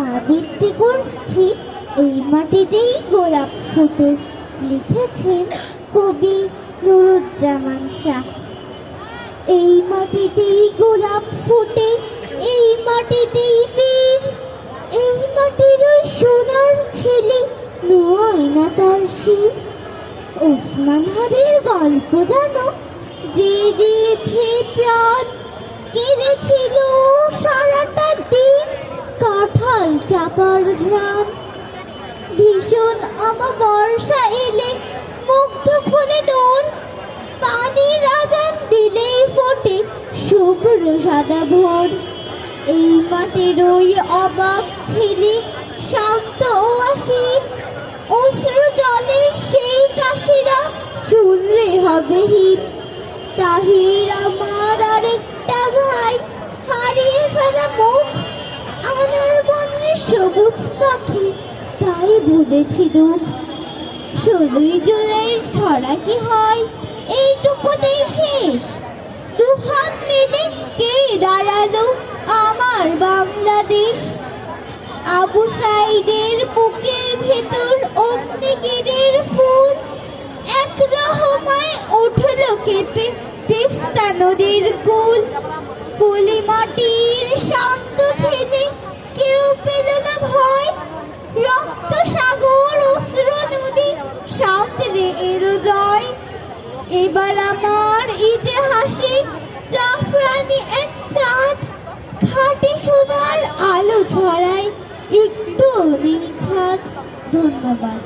আবৃত্তি করছি এই মাটিতেই গোলাপ ফোটে, লিখেছেন কবি নুরুজ্জামান শাহ। এই মাটিতেই গোলাপ ফোটে, এই মাটিতেই বীর, এই মাটির ওই সোনার ছেলে নোয়ায় না তার শির। ওসমান হাদির গল্প জানো, যে দিয়েছে প্রাণ, কেঁদেছিল সারাটা দিন কাঁঠাল চাপার ঘ্রাণ। ভীষণ অমাবর্ষা এলে মুগ্ধ খুলে দোল, পানির আজান দিলেই ফোটে শুভ্র সাদা ভোর। এই মাটির ওই অবাক ছেলে শান্ত ও আসীম, অশ্রু জলের সেই কাশিরা শুনলে হবে হিম। তাহির আমার আরেকটা ভাই, হারিয়ে ফেলা মুখ, আনার বনের সবুজ পাখি, তাই বুঝেছি দুঃখ। 16ই জুলাইয়ের ছড়া কি হয় এইটুকুতেই শেষ? দুহাত মেলে কে দাঁড়ালো আমার বাংলাদেশ? আবু সাইদের বুকের ভেতর অগ্নিগিরির ফুল, এক রহমায় উঠল কেঁপে তিস্তা নদীর কুল। পলি মাটির শান্ত ছেলে কেউ পেল না ভয়, রক্ত সাগর অশ্রু নদী সাঁতরে এলো জয়। এবার আমার ইতিহাসে জাফরানি এক চাঁদ, খাঁটি সোনার আলো ছড়ায় একটু নিখাত। ধন্যবাদ।